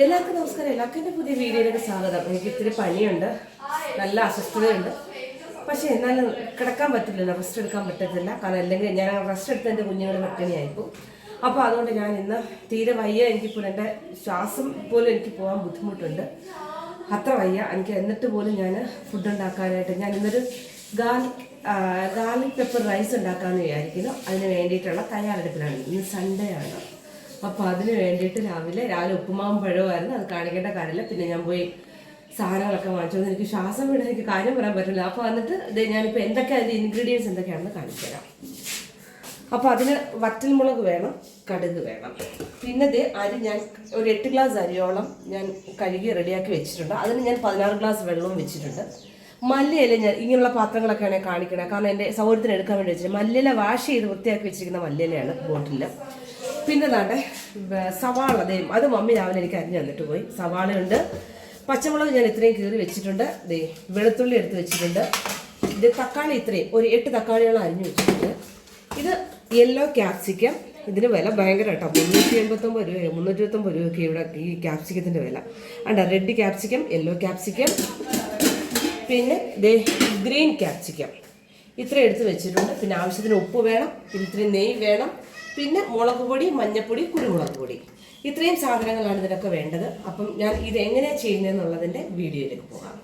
എല്ലാവർക്കും നമസ്കാരം. എല്ലാവർക്കും എൻ്റെ പുതിയ വീഡിയോയിലേക്ക് സ്വാഗതം. എനിക്ക് ഇത്തിരി പനിയുണ്ട്, നല്ല അസ്വസ്ഥതയുണ്ട്. പക്ഷേ എന്നാലും കിടക്കാൻ പറ്റില്ല, റെസ്റ്റ് എടുക്കാൻ പറ്റത്തില്ല. കാരണം അല്ലെങ്കിൽ ഞാൻ റെസ്റ്റ് എടുത്ത് എൻ്റെ കുഞ്ഞുങ്ങൾ പട്ടിണിയായിപ്പോൾ. അപ്പോൾ അതുകൊണ്ട് ഞാൻ ഇന്ന് തീരെ വയ്യ. എനിക്കിപ്പോൾ എൻ്റെ ശ്വാസം പോലും എനിക്ക് പോകാൻ ബുദ്ധിമുട്ടുണ്ട്, അത്ര വയ്യ എനിക്ക്. എന്നിട്ട് പോലും ഞാൻ ഫുഡ് ഉണ്ടാക്കാനായിട്ട് ഞാൻ ഇന്നൊരു ഗാർലിക് പെപ്പർ റൈസ് ഉണ്ടാക്കാമെന്ന് വിചാരിക്കുന്നു. അതിന് വേണ്ടിയിട്ടുള്ള തയ്യാറെടുപ്പിലാണ്. ഇന്ന് സൺഡേ ആണ്. അപ്പോൾ അതിന് വേണ്ടിയിട്ട് രാവിലെ ഉപ്പുമാവും പഴവുമായിരുന്നു. അത് കാണിക്കേണ്ട കാര്യമില്ല. പിന്നെ ഞാൻ പോയി സാധനങ്ങളൊക്കെ വാങ്ങിച്ചു. എനിക്ക് ശ്വാസം വിടാൻ എനിക്ക് കാര്യം പറയാൻ പറ്റില്ല. അപ്പോൾ വന്നിട്ട് ഞാനിപ്പോൾ എന്തൊക്കെയാണ് അതിൻ്റെ ഇൻഗ്രീഡിയൻസ് എന്തൊക്കെയാണെന്ന് കാണിച്ചു തരാം. അപ്പോൾ അതിന് വറ്റൽമുളക് വേണം, കടുക് വേണം. പിന്നെ അരി ഞാൻ ഒരു 8 ഗ്ലാസ് അരിയോളം ഞാൻ കഴുകി റെഡിയാക്കി വെച്ചിട്ടുണ്ട്. അതിന് ഞാൻ 16 ഗ്ലാസ് വെള്ളവും വെച്ചിട്ടുണ്ട്. മല്ലിയില ഞാൻ ഇങ്ങനെയുള്ള പാത്രങ്ങളൊക്കെയാണ് കാണിക്കണേ, കാരണം എൻ്റെ സൗകര്യത്തിന് എടുക്കാൻ വേണ്ടി വെച്ചിട്ട് മല്ലിയില വാഷ് ചെയ്ത് വൃത്തിയാക്കി വെച്ചിരിക്കുന്ന മല്ലിയിലയാണ് ബോട്ടിൽ. പിന്നെ നാട്ടെ സവാള അത് മമ്മി രാവിലെ എനിക്ക് അരിഞ്ഞ് തന്നിട്ട് പോയി. സവാളയുണ്ട്, പച്ചമുളക് ഞാൻ ഇത്രയും കീറി വെച്ചിട്ടുണ്ട്, വെളുത്തുള്ളി എടുത്ത് വെച്ചിട്ടുണ്ട്. ഇത് തക്കാളി ഇത്രയും ഒരു 8 തക്കാളിയോളം അരിഞ്ഞ് വെച്ചിട്ടുണ്ട്. ഇത് യെല്ലോ ക്യാപ്സിക്കം. ഇതിന് വില ഭയങ്കര കേട്ടോ, 389 രൂപയോ 329 രൂപയൊക്കെ ഇവിടെ ഈ ക്യാപ്സിക്കത്തിൻ്റെ വില. അണ്ട റെഡ് ക്യാപ്സിക്കം, യെല്ലോ ക്യാപ്സിക്കം, പിന്നെ ഗ്രീൻ ക്യാപ്സിക്കം ഇത്രയും എടുത്ത് വെച്ചിട്ടുണ്ട്. പിന്നെ ആവശ്യത്തിന് ഉപ്പ് വേണം, പിന്നെ ഇത്രയും നെയ്യ് വേണം, പിന്നെ മുളക് പൊടി, മഞ്ഞൾപ്പൊടി, കുരുമുളക് പൊടി. ഇത്രയും സാധനങ്ങളാണ് ഇതിനൊക്കെ വേണ്ടത്. അപ്പം ഞാൻ ഇത് എങ്ങനെയാണ് ചെയ്യുന്നതെന്നുള്ളതിൻ്റെ വീഡിയോയിലേക്ക് പോകാം.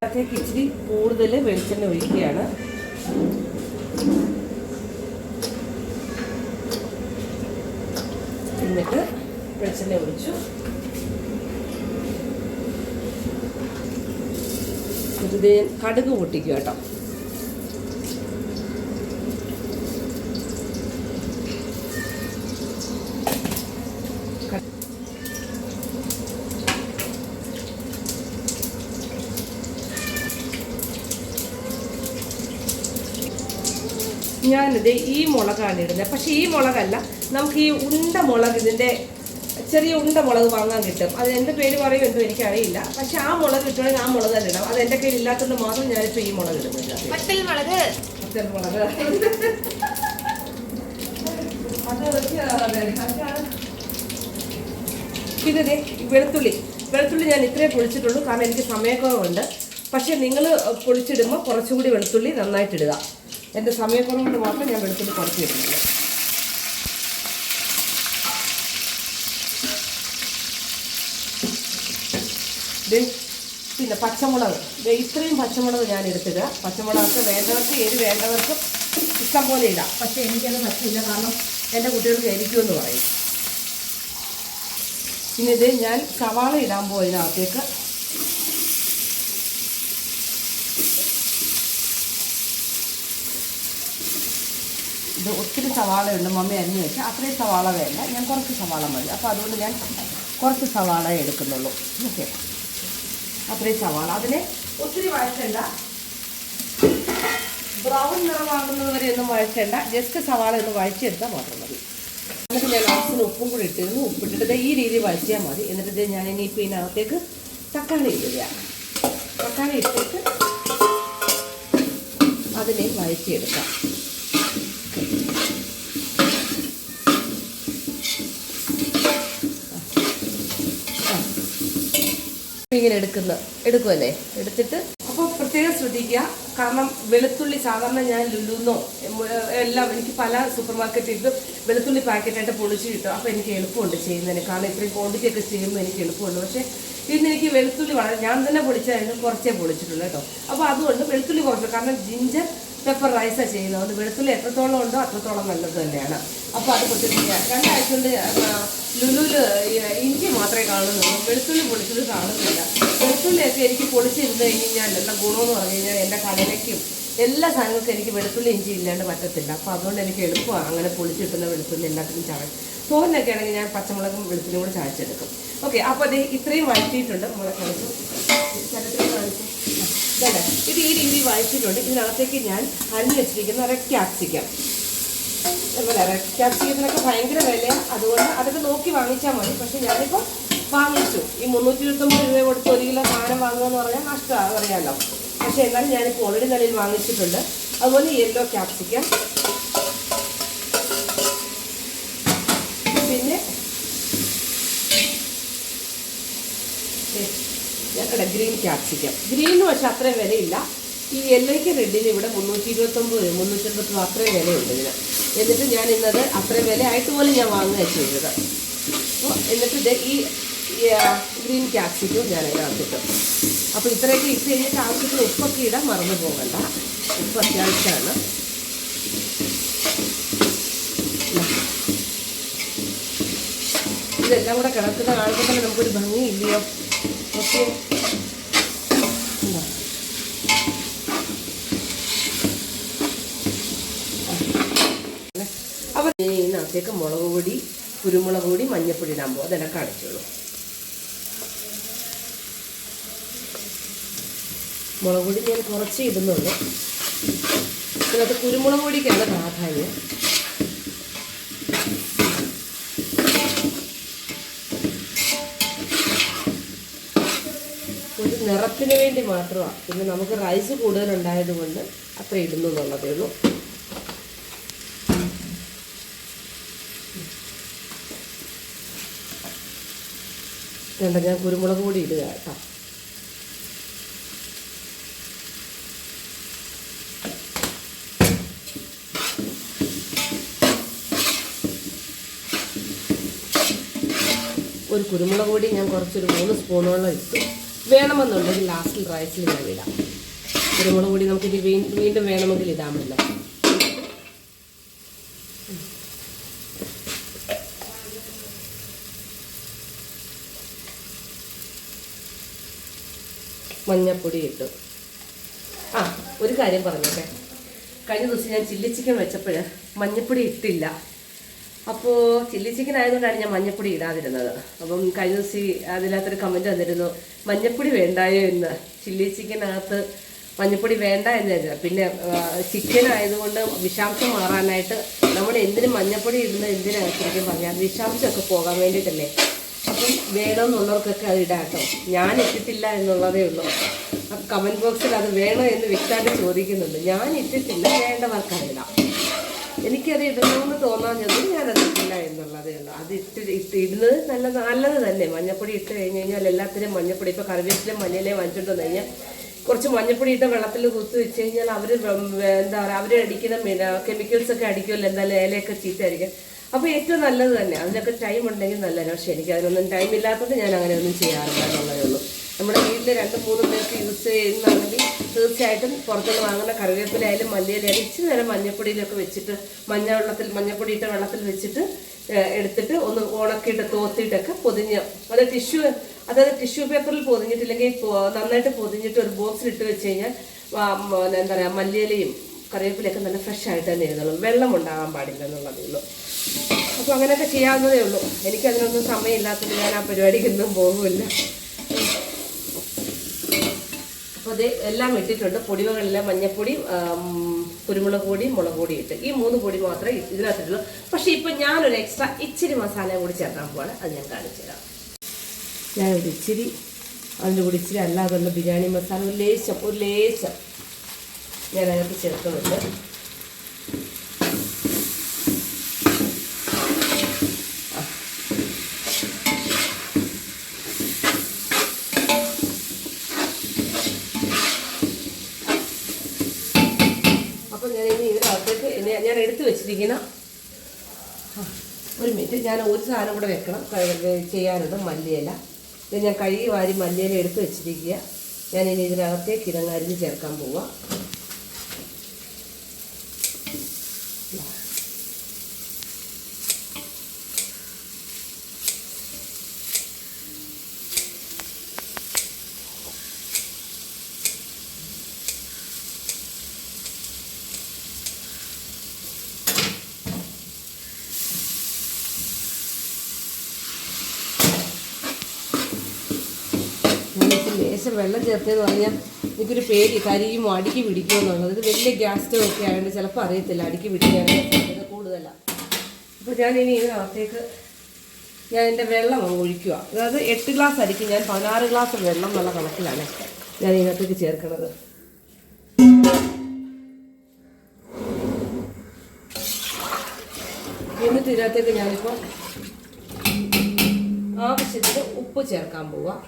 അതിലേക്ക് ഇച്ചിരി കൂടുതൽ വെളിച്ചെണ്ണ ഒഴിക്കുകയാണ്. എന്നിട്ട് വെളിച്ചെണ്ണ ഒഴിച്ചു. ഇത് കടുക് പൊട്ടിക്കുക കേട്ടോ. ഞാനിത് ഈ മുളകാണ് ഇടുന്നത്. പക്ഷേ ഈ മുളകല്ല, നമുക്ക് ഈ ഉണ്ട മുളക്, ഇതിൻ്റെ ചെറിയ ഉണ്ട മുളക് വാങ്ങാൻ കിട്ടും. അത് എൻ്റെ പേര് പറയും എന്തോ എനിക്കറിയില്ല. പക്ഷെ ആ മുളക് കിട്ടുവാണെങ്കിൽ ആ മുളക് തന്നെ ഇടാം. അത് എൻ്റെ കയ്യിൽ ഇല്ലാത്തത് മാത്രം ഞാനിപ്പോൾ ഈ മുളക് ഇടുന്നില്ല. വറ്റൽമുളക് പിന്നെ വെളുത്തുള്ളി ഞാൻ ഇത്രയും പൊളിച്ചിട്ടുള്ളൂ, കാരണം എനിക്ക് സമയക്കുറവുണ്ട്. പക്ഷെ നിങ്ങൾ പൊളിച്ചിടുമ്പോൾ കുറച്ചുകൂടി വെളുത്തുള്ളി നന്നായിട്ടിടുക. എൻ്റെ സമയക്കുറവ് കൊണ്ട് മാത്രം ഞാൻ വെളുത്തുള്ളി കുറച്ച് ഇടുന്നുണ്ട്. പിന്നെ പച്ചമുളക്, ഇത്രയും പച്ചമുളക് ഞാൻ എടുത്തിടുക. പച്ചമുളകൊക്കെ വേണ്ടവർക്ക് വേണ്ടവർക്ക് ഇഷ്ടം പോലെ ഇടാം. പക്ഷേ എനിക്കത് പറ്റില്ല, കാരണം എൻ്റെ കുട്ടികൾക്ക് എരിക്കുമെന്ന് പറയും. പിന്നെ ഞാൻ സവാള ഇടാൻ പോയതിനകത്തേക്ക് ഇത് ഒത്തിരി സവാളയുണ്ട്, മമ്മി അരിഞ്ഞ് വെച്ചാൽ അത്രയും സവാള വേണ്ട, ഞാൻ കുറച്ച് സവാള മതി. അപ്പോൾ അതുകൊണ്ട് ഞാൻ കുറച്ച് സവാള എടുക്കുന്നുള്ളൂ. ഓക്കെ, അത്രയും സവാള. അതിനെ ഒത്തിരി വഴറ്റണ്ട, ബ്രൗൺ നിറമാകുന്നത് വരെ ഒന്നും വഴറ്റണ്ട, ജസ്റ്റ് സവാള ഒന്ന് വഴച്ചെടുത്താൽ മാത്രം മതി. എന്നിട്ട് ഞാൻ ആവശ്യത്തിന് ഉപ്പും കൂടി ഇട്ടിരുന്നു. ഉപ്പിട്ടിട്ട് ഈ രീതിയിൽ വഴറ്റിയാൽ മതി. എന്നിട്ട് ഞാൻ ഇനിയിപ്പോൾ ഇതിനകത്തേക്ക് തക്കാളി ഇടുക. തക്കാളി ഇട്ടിട്ട് അതിനെ വഴറ്റിയെടുക്കാം. ഇങ്ങനെ എടുക്കുമല്ലേ, എടുത്തിട്ട് അപ്പോൾ പ്രത്യേകം ശ്രദ്ധിക്കുക. കാരണം വെളുത്തുള്ളി സാധാരണ ഞാൻ ലുലുന്നോ എല്ലാം എനിക്ക് പല സൂപ്പർ മാർക്കറ്റിൽ ഇത് വെളുത്തുള്ളി പാക്കറ്റായിട്ട് പൊളിച്ച് കിട്ടും. അപ്പോൾ എനിക്ക് എളുപ്പമുണ്ട് ചെയ്യുന്നതിന്, കാരണം ഇത്രയും ക്വാണ്ടിറ്റി ഒക്കെ ചെയ്യുമ്പോൾ എനിക്ക് എളുപ്പമുണ്ട്. പക്ഷേ ഇന്ന് എനിക്ക് വെളുത്തുള്ളി ഞാൻ തന്നെ പൊളിച്ചായിരുന്നു, കുറച്ചേ പൊളിച്ചിട്ടുള്ളൂ കേട്ടോ. അപ്പോൾ അതുകൊണ്ട് വെളുത്തുള്ളി കുറച്ച്, കാരണം ജിഞ്ചർ പെപ്പർ റൈസാണ് ചെയ്യുന്നതുകൊണ്ട് വെളുത്തുള്ളി എത്രത്തോളം ഉണ്ടോ അത്രത്തോളം നല്ലത് തന്നെയാണ്. അപ്പോൾ അത് പൊട്ടിക്കുക. 2 ആഴ്ച കൊണ്ട് ലുലുവിൽ ഇഞ്ചി മാത്രമേ കാണുന്നുള്ളൂ, വെളുത്തുള്ളി പൊളിച്ചത് കാണുന്നില്ല. വെളുത്തുള്ളിയൊക്കെ എനിക്ക് പൊളിച്ചിരുന്ന് കഴിഞ്ഞാൽ നല്ല ഗുണമെന്ന് പറഞ്ഞു കഴിഞ്ഞാൽ എൻ്റെ കടലയ്ക്കും എല്ലാ സാധനങ്ങൾക്കും എനിക്ക് വെളുത്തുള്ളി ഇഞ്ചി ഇല്ലാണ്ട് പറ്റത്തില്ല. അപ്പോൾ അതുകൊണ്ട് എനിക്ക് എളുപ്പമാണ് അങ്ങനെ പൊളിച്ചിട്ടുന്ന വെളുത്തുള്ളി എല്ലാത്തിനും തോരനൊക്കെ ആണെങ്കിൽ ഞാൻ പച്ചമുളകും വെളുത്തുള്ളിയും കൂടെ ചായച്ചെടുക്കും. ഓക്കെ, അപ്പോൾ അത് ഇത്രയും വഴറ്റിയിട്ടുണ്ട്. നമ്മളെ കളിച്ചു ചരിത്രം കാണിച്ചു ഇതല്ലേ, ഇത് ഈ രീതിയിൽ വഴറ്റിയിട്ടുണ്ട്. ഇതിനകത്തേക്ക് ഞാൻ അരിഞ്ഞ് വെച്ചിരിക്കുന്ന റെഡ് ക്യാപ്സിക്കം. അതുപോലെ റെഡ് ക്യാപ്സിക്കത്തിനൊക്കെ ഭയങ്കര വിലയാണ്, അതുകൊണ്ട് അതൊക്കെ നോക്കി വാങ്ങിച്ചാൽ മതി. പക്ഷേ ഞാനിപ്പോൾ വാങ്ങിച്ചു. ഈ 329 രൂപ കൊടുത്ത് 1 കിലോ സാധനം വാങ്ങുക എന്ന് പറഞ്ഞാൽ നഷ്ടമാണ്, അറിയാമല്ലോ. പക്ഷേ എന്നാലും ഞാനിപ്പോൾ ഓൾറെഡി നിലയിൽ വാങ്ങിച്ചിട്ടുണ്ട്. അതുപോലെ യെല്ലോ ക്യാപ്സിക്കം, പിന്നെ ഞങ്ങളുടെ ഗ്രീൻ ക്യാപ്സിക്കം. ഗ്രീന് പക്ഷെ അത്രയും വിലയില്ല. ഈ യെല്ലോയ്ക്ക് റെഡിന് ഇവിടെ 329 380 അത്രയും വിലയുണ്ട് ഇതിന്. എന്നിട്ട് ഞാൻ ഇന്നത് അത്രയും വില ആയിട്ട് പോലും ഞാൻ വാങ്ങുകയാണ് ചെയ്തത്. അപ്പോൾ എന്നിട്ട് ഇത് ഈ ഗ്രീൻ ക്യാപ്സിക്കം ഞാൻ അതിനകത്തിട്ടു. അപ്പോൾ ഇത്രയൊക്കെ ഇട്ട് കഴിഞ്ഞിട്ട് ആവശ്യത്തിന് ഉപ്പൊക്കെ ഇടാൻ മറന്നു പോകണ്ട. ഉപ്പ് അത്യാവശ്യമാണ്. ഇതെല്ലാം കൂടെ കിടക്കുന്ന കാണുമ്പോൾ തന്നെ നമുക്കൊരു ഭംഗിയില്ലയോ? ഓക്കെ, അപ്പം ഇതിനകത്തേക്ക് മുളക് പൊടി, കുരുമുളക് പൊടി, മഞ്ഞൾപ്പൊടി ഇടാൻ പോകും. അതെല്ലാം കാണിച്ചോളൂ. മുളക് പൊടി ഞാൻ കുറച്ച് ഇടുന്നുള്ളൂ. ഇതിനകത്ത് കുരുമുളക് പൊടിക്കാണ് പ്രാധാന്യം. ഒരു നിറത്തിന് വേണ്ടി മാത്രമാണ്. പിന്നെ നമുക്ക് റൈസ് കൂടുതലുണ്ടായത് കൊണ്ട് അത്ര ഇടുന്നു എന്നുള്ളതേ ഉള്ളൂ. വേണ്ട, ഞാൻ കുരുമുളക് പൊടി ഇടുക കേട്ടോ. ഒരു കുരുമുളക് പൊടി ഞാൻ കുറച്ചൊരു 3 സ്പൂണോളം ഇട്ടു. വേണമെന്നുണ്ടെങ്കിൽ ലാസ്റ്റിൽ റൈസിൽ ഞാൻ ഇടാം. കുരുമുളക് പൊടി നമുക്കിത് വീണ്ടും വേണമെങ്കിൽ ഇടാമല്ലോ. മഞ്ഞൾപ്പൊടി ഇട്ടു. ഒരു കാര്യം പറഞ്ഞോട്ടെ, കഴിഞ്ഞ ദിവസം ഞാൻ ചില്ലി ചിക്കൻ വെച്ചപ്പോൾ മഞ്ഞൾപ്പൊടി ഇട്ടില്ല. അപ്പോൾ ചില്ലി ചിക്കൻ ആയതുകൊണ്ടാണ് ഞാൻ മഞ്ഞൾപ്പൊടി ഇടാതിരുന്നത്. അപ്പം കഴിഞ്ഞ ദിവസം അതിനകത്തൊരു കമൻറ്റ് വന്നിരുന്നു, മഞ്ഞൾപ്പൊടി വേണ്ടായോ എന്ന്. ചില്ലി ചിക്കനകത്ത് മഞ്ഞൾപ്പൊടി വേണ്ട എന്ന് കരുതുക. പിന്നെ ചിക്കൻ ആയതുകൊണ്ട് വിഷാംശം മാറാനായിട്ട് നമ്മൾ എന്തിനും മഞ്ഞൾപ്പൊടി ഇടുന്നത് എന്തിനാണ് ശരിക്കും പറഞ്ഞാൽ വിഷാംശമൊക്കെ പോകാൻ വേണ്ടിയിട്ടല്ലേ. അപ്പം വേണമെന്നുള്ളവർക്കൊക്കെ അത് ഇടാം കേട്ടോ. ഞാൻ ഇട്ടിട്ടില്ല എന്നുള്ളതേ ഉള്ളൂ. ആ കമൻറ്റ് ബോക്സിൽ അത് വേണോ എന്ന് വ്യക്തമായിട്ട് ചോദിക്കുന്നുണ്ട്. ഞാൻ ഇട്ടിട്ടില്ല, വേണ്ടവർക്കറിയിടാം. എനിക്കത് ഇടണമെന്ന് തോന്നാഞ്ഞത് ഞാനത് ഇട്ടില്ല എന്നുള്ളതേ ഉള്ളൂ. അത് ഇടുന്നത് നല്ലത് തന്നെ. മഞ്ഞൾപ്പൊടി ഇട്ട് കഴിഞ്ഞ് കഴിഞ്ഞാൽ എല്ലാത്തിനും മഞ്ഞൾപ്പൊടി, ഇപ്പോൾ കറിവേപ്പിലും മഞ്ഞയിലേയും വാങ്ങിച്ചുകൊണ്ട് വന്നു കഴിഞ്ഞാൽ കുറച്ച് മഞ്ഞൾപ്പൊടി ഇട്ട് വെള്ളത്തിൽ കുത്തി വെച്ച് കഴിഞ്ഞാൽ അവർ എന്താ പറയുക, അവർ അടിക്കുന്ന കെമിക്കൽസൊക്കെ അടിക്കുമല്ലോ, എന്തായാലും ഇലയൊക്കെ ചീത്തയായിരിക്കും. അപ്പോൾ ഏറ്റവും നല്ലത് തന്നെ. അതിനൊക്കെ ടൈം ഉണ്ടെങ്കിൽ നല്ലതാണ്. പക്ഷേ എനിക്ക് അതിനൊന്നും ടൈം ഇല്ലാത്തത് ഞാൻ അങ്ങനെയൊന്നും ചെയ്യാറില്ല എന്നുള്ളതേ ഉള്ളൂ. നമ്മുടെ വീട്ടിൽ 2-3 പേർക്ക് യൂസ് ചെയ്യുന്നതാണെങ്കിൽ തീർച്ചയായിട്ടും പുറത്തുനിന്ന് വാങ്ങുന്ന കറിവേപ്പിലായാലും മല്ലിയിലായാലും ഇച്ചിരി നേരം മഞ്ഞൾപ്പൊടിയിലൊക്കെ വെച്ചിട്ട് മഞ്ഞൾപ്പൊടി ഇട്ട വെള്ളത്തിൽ വെച്ചിട്ട് എടുത്തിട്ട് ഒന്ന് ഉണക്കിയിട്ട് തോത്തിയിട്ടൊക്കെ പൊതിഞ്ഞ് അതായത് ടിഷ്യൂ പേപ്പറിൽ പൊതിഞ്ഞിട്ടില്ലെങ്കിൽ നന്നായിട്ട് പൊതിഞ്ഞിട്ട് ഒരു ബോക്സിലിട്ട് വെച്ച് കഴിഞ്ഞാൽ എന്താ പറയുക, മല്ലിയിലയും കറിവേപ്പിലൊക്കെ നല്ല ഫ്രഷ് ആയിട്ട് തന്നെ ഇരുന്നുള്ളൂ. വെള്ളം ഉണ്ടാകാൻ പാടില്ല എന്നുള്ളതേ ഉള്ളൂ. അപ്പോൾ അങ്ങനെയൊക്കെ ചെയ്യാവുന്നതേ ഉള്ളൂ. എനിക്കതിനൊന്നും സമയമില്ലാത്തത് ഞാൻ ആ പരിപാടിക്കൊന്നും പോകുമില്ല. അപ്പോൾ അത് എല്ലാം ഇട്ടിട്ടുണ്ട്. പൊടിവകളിലെ മഞ്ഞൾപ്പൊടി, കുരുമുളക് പൊടി, മുളക് പൊടി ഇട്ട് ഈ 3 പൊടി മാത്രമേ ഇതിനകത്തിട്ടുള്ളൂ. പക്ഷേ ഇപ്പം ഞാനൊരു എക്സ്ട്രാ ഇച്ചിരി മസാല കൂടി ചേർക്കാൻ പോവാണ്. അത് ഞാൻ കാണിച്ചു തരാം. ഞാനൊരു ഇച്ചിരി അതിൻ്റെ കൂടി ഇച്ചിരി അല്ലാതുള്ള ബിരിയാണി മസാല ഒരു ലേശം ഞാൻ അതിനകത്ത് ചേർക്കുന്നുണ്ട്. അപ്പം ഞാനിനി ഇതിനകത്തേക്ക് ഞാൻ എടുത്തു വെച്ചിരിക്കുന്ന ഒരു മിനിറ്റ്, ഞാൻ ഒരു സാധനം കൂടെ വെക്കണം ചെയ്യാനുണ്ട്. മല്ലിയില ഇത് ഞാൻ കഴുകി വാരി മല്ലിയില എടുത്ത് വെച്ചിരിക്കുക. ഞാനിനി ഇതിനകത്തേക്ക് ഇതങ്ങ് അരിഞ്ഞ് ചേർക്കാൻ പോവാം. ലേശം വെള്ളം ചേർത്തതെന്ന് പറഞ്ഞാൽ എനിക്കൊരു പേടി, കരിയുമോ അടുക്കി പിടിക്കുമെന്നുള്ളത്. ഇത് വലിയ ഗ്യാസ് സ്റ്റവ് ഒക്കെ ആയതുകൊണ്ട് ചിലപ്പോൾ അറിയത്തില്ല, അടുക്കി പിടിക്കാനുള്ള സാധ്യത കൂടുതലാണ്. അപ്പോൾ ഞാനിനി ഇതിനകത്തേക്ക് ഞാൻ എൻ്റെ വെള്ളം ഒഴിക്കുക. അതായത് 8 ഗ്ലാസ് അരിക്ക് ഞാൻ 16 ഗ്ലാസ് വെള്ളം എന്നുള്ള കണക്കിലാണ് ഞാൻ ഇതിനകത്തേക്ക് ചേർക്കുന്നത്. എന്നിട്ട് ഇതിനകത്തേക്ക് ഞാനിപ്പോൾ ആവശ്യത്തിന് ഉപ്പ് ചേർക്കാൻ പോവാം.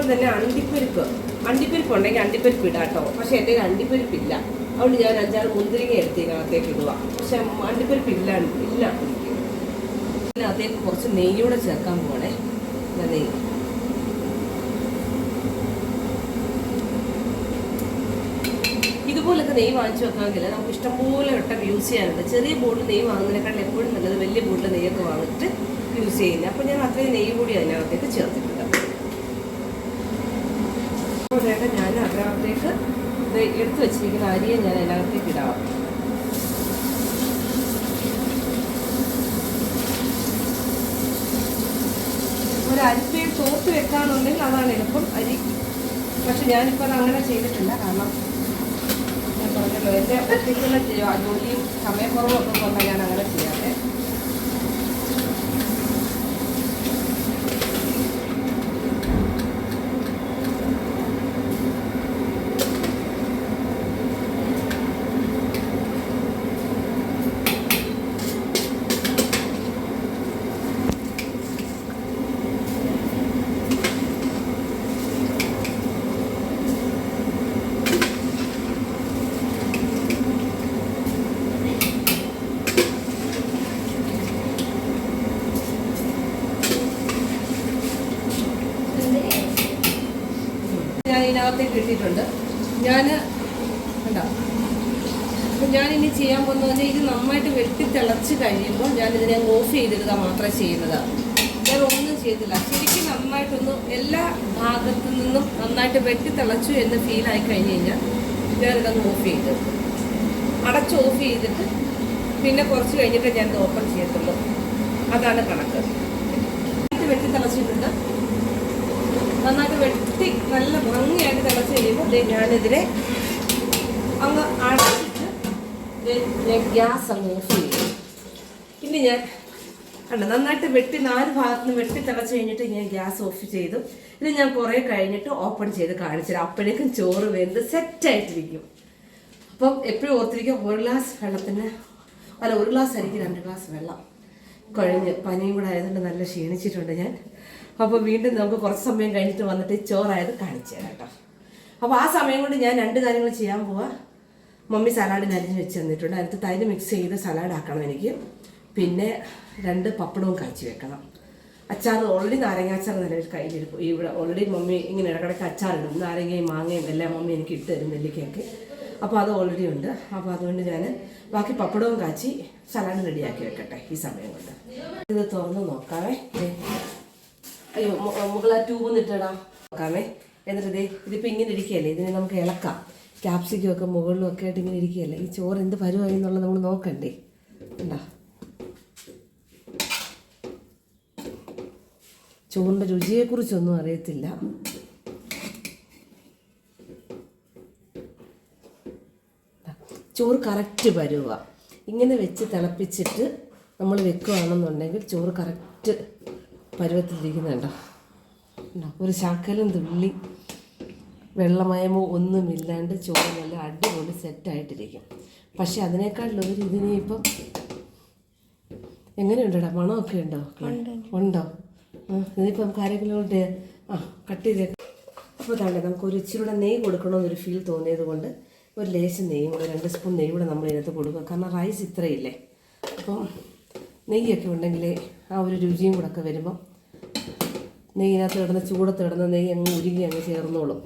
അതോടൊപ്പം തന്നെ അണ്ടിപ്പരിപ്പ് ഉണ്ടെങ്കിൽ അണ്ടിപ്പരിപ്പ് ഇടാം കേട്ടോ. പക്ഷെ എൻ്റെ അണ്ടിപ്പരിപ്പില്ല, അതുകൊണ്ട് ഞാൻ 5-6 മുന്തിരിങ്ങ എടുത്ത് ഇതിനകത്തേക്ക് ഇടുക. പക്ഷെ അണ്ടിപ്പരിപ്പ് ഇല്ല. ഇതിനകത്തേക്ക് കുറച്ച് നെയ്യൂടെ ചേർക്കാൻ പോകണേ. നെയ്യ് ഇതുപോലൊക്കെ നെയ്യ് വാങ്ങിച്ചു വെക്കാമെങ്കിൽ നമുക്ക് ഇഷ്ടംപോലെ വട്ടം യൂസ് ചെയ്യാനുണ്ട്. ചെറിയ ബോട്ടിൽ നെയ്യ് വാങ്ങുന്നതിനേക്കാൾ എപ്പോഴും നല്ലത് വലിയ ബോട്ടിൽ നെയ്യൊക്കെ വാങ്ങിയിട്ട് യൂസ് ചെയ്യുന്നത്. അപ്പോൾ ഞാൻ അത്രയും നെയ്യ് കൂടി അതിനകത്തേക്ക് ചേർത്തിട്ടുണ്ട്. അപ്പോൾ ഞാൻ അതിനകത്തേക്ക് എടുത്ത് വെച്ചിരിക്കുന്ന അരിയെ ഞാൻ അതിനകത്തേക്ക് ഇടാം. ഒരു അരിപ്പയിൽ തോർത്ത് വെക്കാന്നുണ്ടെങ്കിൽ അതാണ് എളുപ്പം അരി. പക്ഷെ ഞാനിപ്പോൾ അത് അങ്ങനെ ചെയ്തിട്ടില്ല. കാരണം ഞാൻ പറഞ്ഞല്ലോ, എൻ്റെ ഒറ്റയ്ക്കുള്ള ജോലിയും സമയക്കുറവും ഒക്കെ കൊണ്ടാണ് ഞാൻ അങ്ങനെ ചെയ്യാതെ. ഞാൻ ഇതിനകത്തേക്ക് ഇട്ടിട്ടുണ്ട്. അപ്പം ഞാനിനി ചെയ്യാൻ പോകുന്നത് പറഞ്ഞാൽ ഇത് നന്നായിട്ട് വെട്ടി തിളച്ച് കഴിയുമ്പോൾ ഞാനിതിനെ ഓഫ് ചെയ്തിടുക മാത്രമേ ചെയ്യുന്നത്. ഞാൻ ഒന്നും ചെയ്തില്ല. ശരിക്കും നന്നായിട്ടൊന്ന് എല്ലാ ഭാഗത്തു നിന്നും നന്നായിട്ട് വെട്ടി തിളച്ചു എന്ന് ഫീലായി കഴിഞ്ഞ് കഴിഞ്ഞാൽ ഞാനിതങ്ങ് ഓഫ് ചെയ്ത് അടച്ച് ഓഫ് ചെയ്തിട്ട് പിന്നെ കുറച്ച് കഴിഞ്ഞിട്ട് ഞാനിത് ഓപ്പൺ ചെയ്യത്തുള്ളൂ. അതാണ് കണക്ക്. വെട്ടി തിളച്ചിട്ടുണ്ട്. നന്നായിട്ട് വെട്ടി നല്ല ഭംഗിയായിട്ട് തിളച്ച് കഴിയുമ്പോൾ ഞാനിതിനെ അങ്ങ് അടച്ചിട്ട് ഞാൻ ഗ്യാസ് അങ്ങ് ഓഫ് ചെയ്യും. പിന്നെ ഞാൻ നന്നായിട്ട് വെട്ടി 4 ഭാഗത്തുനിന്ന് വെട്ടി തിളച്ച് കഴിഞ്ഞിട്ട് ഞാൻ ഗ്യാസ് ഓഫ് ചെയ്തു. ഇത് ഞാൻ കുറേ കഴിഞ്ഞിട്ട് ഓപ്പൺ ചെയ്ത് കാണിച്ചിട്ട് അപ്പോഴേക്കും ചോറ് വെന്ത് സെറ്റായിട്ടിരിക്കും. അപ്പം എപ്പോഴും ഓർത്തിരിക്കും, 1 ഗ്ലാസ് വെള്ളത്തിന് 1 ഗ്ലാസ് അരിക്ക് 2 ഗ്ലാസ് വെള്ളം. കഴിഞ്ഞ് പനിയും കൂടെ ആയതുകൊണ്ട് നല്ല ക്ഷീണിച്ചിട്ടുണ്ട് ഞാൻ. അപ്പോൾ വീണ്ടും നമുക്ക് കുറച്ച് സമയം കഴിഞ്ഞിട്ട് വന്നിട്ട് ചോറായത് കാണിച്ചു തരാം കേട്ടോ. അപ്പോൾ ആ സമയം കൊണ്ട് ഞാൻ 2 കാര്യങ്ങൾ ചെയ്യാൻ പോവാം. മമ്മി സലാഡിന് അരിഞ്ഞ് വെച്ച് തന്നിട്ടുണ്ട്. അതിനകത്ത് തൈര് മിക്സ് ചെയ്ത് സലാഡ് ആക്കണം എനിക്ക്. പിന്നെ 2 പപ്പടവും കാച്ചി വെക്കണം. അച്ചാർ ഓൾറെഡി നാരങ്ങാച്ചാർ നിലവിൽ കയ്യിലിരിക്കും. ഇവിടെ ഓൾറെഡി മമ്മി ഇങ്ങനെ ഇടക്കിടയ്ക്ക് അച്ചാറിടും. നാരങ്ങയും മാങ്ങയും എല്ലാം മമ്മി എനിക്ക് ഇട്ട് തരും, നെല്ലിക്കയൊക്കെ. അപ്പോൾ അത് ഓൾറെഡി ഉണ്ട്. അപ്പോൾ അതുകൊണ്ട് ഞാൻ ബാക്കി പപ്പടവും കാച്ചി സലാഡ് റെഡിയാക്കി വെക്കട്ടെ ഈ സമയം കൊണ്ട്. ഇത് തുറന്ന് നോക്കാവേ. അയ്യോ, മുകളാ ട്യൂബ് നിട്ടിടാം നോക്കാമേ. എന്നിട്ട് ഇതിപ്പോൾ ഇങ്ങനെ ഇരിക്കുകയല്ലേ, ഇതിനെ നമുക്ക് ഇളക്കാം. ക്യാപ്സിക്കും ഒക്കെ മുകളിലും ഒക്കെ ആയിട്ട് ഇങ്ങനെ ഇരിക്കുകയല്ലേ. ഈ ചോറ് എന്ത് പരുവായി എന്നുള്ളത് നമ്മൾ നോക്കണ്ടേ. ഉണ്ടാ ചോറിൻ്റെ രുചിയെക്കുറിച്ചൊന്നും അറിയത്തില്ല. ചോറ് കറക്റ്റ് പരുവ. ഇങ്ങനെ വെച്ച് തിളപ്പിച്ചിട്ട് നമ്മൾ വെക്കുകയാണെന്നുണ്ടെങ്കിൽ ചോറ് കറക്റ്റ് പരുവത്തിലിരിക്കുന്നുണ്ടോ. ഒരു ശകലം തുള്ളി വെള്ളമയമോ ഒന്നുമില്ലാണ്ട് ചോറ് നല്ല അടിപൊളി സെറ്റായിട്ടിരിക്കും. പക്ഷെ അതിനേക്കാളുപരി ഇതിനെ ഇപ്പം എങ്ങനെയുണ്ടോ, മണമൊക്കെ ഉണ്ടോ? ഇതിപ്പോൾ നമുക്ക് ആരെങ്കിലും കട്ട് ചെയ്തേ. അപ്പോൾ തന്നെ നമുക്കൊരു ഇച്ചിരി നെയ്യ് കൊടുക്കണമെന്നൊരു ഫീൽ തോന്നിയത് കൊണ്ട് ഒരു ലേശം നെയ്യും കൂടെ 2 സ്പൂൺ നെയ്യ് കൂടെ നമ്മൾ ഇതിനകത്ത് കൊടുക്കുക. കാരണം റൈസ് ഇത്രയില്ലേ. അപ്പം നെയ്യൊക്കെ ഉണ്ടെങ്കിൽ ആ ഒരു രുചിയും കൂടെ ഒക്കെ വരുമ്പം നെയ്യിനകത്ത് കിടന്ന് ചൂടത്ത് കിടന്ന നെയ്യ് അങ്ങ് ഉരുകി അങ്ങ് ചേർന്നോളും.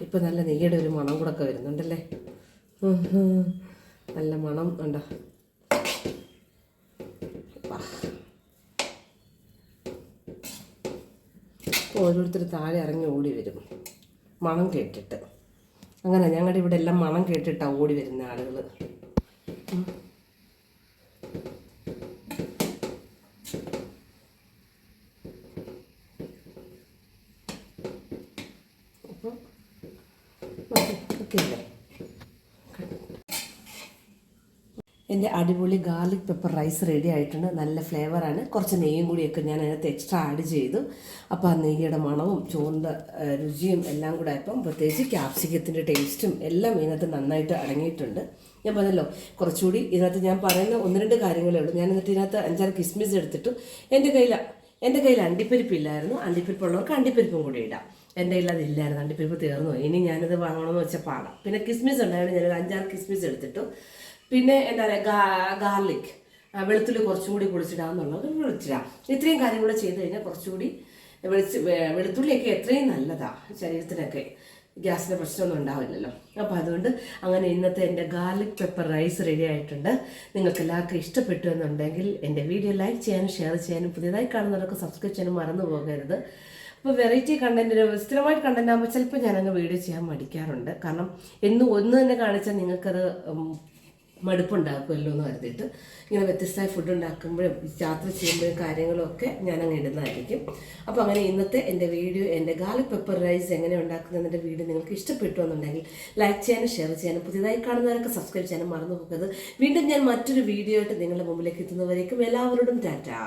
ഇപ്പം നല്ല നെയ്യുടെ ഒരു മണം കൂടെ ഒക്കെ വരുന്നുണ്ടല്ലേ. നല്ല മണം ഉണ്ടോ. ഓരോരുത്തർ താഴെ ഇറങ്ങി ഓടി വരും മണം കേട്ടിട്ട്. അങ്ങനെ ഞങ്ങളുടെ ഇവിടെ എല്ലാം മണം കേട്ടിട്ടാണ് ഓടി വരുന്ന ആളുകൾ. അപ്പോൾ ഓക്കെ അല്ലേ. എൻ്റെ അടിപൊളി ഗാർലിക് പെപ്പർ റൈസ് റെഡി ആയിട്ടുണ്ട്. നല്ല ഫ്ലേവറാണ്. കുറച്ച് നെയ്യും കൂടിയൊക്കെ ഞാൻ അതിനകത്ത് എക്സ്ട്രാ ആഡ് ചെയ്തു. അപ്പോൾ ആ നെയ്യുടെ മണവും ചോറിൻ്റെ രുചിയും എല്ലാം കൂടെ ആയപ്പം പ്രത്യേകിച്ച് ക്യാപ്സിക്കത്തിൻ്റെ ടേസ്റ്റും എല്ലാം ഇതിനകത്ത് നന്നായിട്ട് അടങ്ങിയിട്ടുണ്ട്. ഞാൻ പറഞ്ഞല്ലോ കുറച്ചുകൂടി ഇതിനകത്ത് ഞാൻ പറയുന്ന 1-2 കാര്യങ്ങളേ ഉള്ളൂ. ഞാൻ എന്നിട്ട് ഇതിനകത്ത് 5-6 കിസ്മിസ് എടുത്തിട്ട് എൻ്റെ കയ്യിൽ എൻ്റെ കയ്യിൽ അണ്ടിപ്പരിപ്പില്ലായിരുന്നു. അണ്ടിപ്പരിപ്പുള്ളവർക്ക് അണ്ടിപ്പരിപ്പും കൂടി ഇടാം. എൻ്റെ കയ്യിൽ അതില്ലായിരുന്നു, അണ്ടിപ്പരിപ്പ് തീർന്നു പോയി. ഇനി ഞാനത് വാങ്ങണമെന്ന് വെച്ചാൽ പാടാം. പിന്നെ കിസ്മിസ് ഉണ്ടായിരുന്നു, ഞാനൊരു 5-6 കിസ്മിസ് എടുത്തിട്ടു. പിന്നെ എന്താ പറയുക, ഗാർലിക്, വെളുത്തുള്ളി കുറച്ചും കൂടി പൊളിച്ചിടാമെന്നുള്ളത് വിളിച്ചിടാം. ഇത്രയും കാര്യം കൂടെ ചെയ്ത് കഴിഞ്ഞാൽ കുറച്ചുകൂടി വെളുത്തുള്ളിയൊക്കെ എത്രയും നല്ലതാണ് ശരീരത്തിനൊക്കെ, ഗ്യാസിൻ്റെ പ്രശ്നമൊന്നും ഉണ്ടാവില്ലല്ലോ. അപ്പോൾ അതുകൊണ്ട് അങ്ങനെ ഇന്നത്തെ എൻ്റെ ഗാർലിക് പെപ്പർ റൈസ് റെഡി ആയിട്ടുണ്ട്. നിങ്ങൾക്ക് എല്ലാവർക്കും ഇഷ്ടപ്പെട്ടു എന്നുണ്ടെങ്കിൽ എൻ്റെ വീഡിയോ ലൈക്ക് ചെയ്യാനും ഷെയർ ചെയ്യാനും പുതിയതായി കാണുന്നവരൊക്കെ സബ്സ്ക്രൈബ് ചെയ്യാനും മറന്നു പോകരുത്. അപ്പോൾ വെറൈറ്റി കണ്ടൻറ്റിന് സ്ഥിരമായിട്ട് കണ്ടൻറ്റ് ആകുമ്പോൾ ചിലപ്പോൾ ഞാനങ്ങ് വീഡിയോ ചെയ്യാൻ മടിക്കാറുണ്ട്. കാരണം എന്നും ഒന്ന് തന്നെ കാണിച്ചാൽ നിങ്ങൾക്കത് മടുപ്പുണ്ടാക്കുമല്ലോ എന്ന് കരുതിയിട്ട് ഇങ്ങനെ വ്യത്യസ്തമായ ഫുഡ് ഉണ്ടാക്കുമ്പോഴും യാത്ര ചെയ്യുമ്പോഴും കാര്യങ്ങളൊക്കെ ഞാനങ്ങ് ഇടുന്നതായിരിക്കും. അപ്പോൾ അങ്ങനെ ഇന്നത്തെ എൻ്റെ വീഡിയോ, എൻ്റെ ഗാർലിക് പെപ്പർ റൈസ് എങ്ങനെ ഉണ്ടാക്കുന്നതിൻ്റെ വീഡിയോ നിങ്ങൾക്ക് ഇഷ്ടപ്പെട്ടു എന്നുണ്ടെങ്കിൽ ലൈക്ക് ചെയ്യാനും ഷെയർ ചെയ്യാനും പുതിയതായി കാണുന്നവരൊക്കെ സബ്സ്ക്രൈബ് ചെയ്യാനും മറന്നു പോകരുത്. വീണ്ടും ഞാൻ മറ്റൊരു വീഡിയോ ആയിട്ട് നിങ്ങളുടെ മുമ്പിലേക്ക് എത്തുന്നവരേക്കും എല്ലാവരോടും ടാറ്റാ.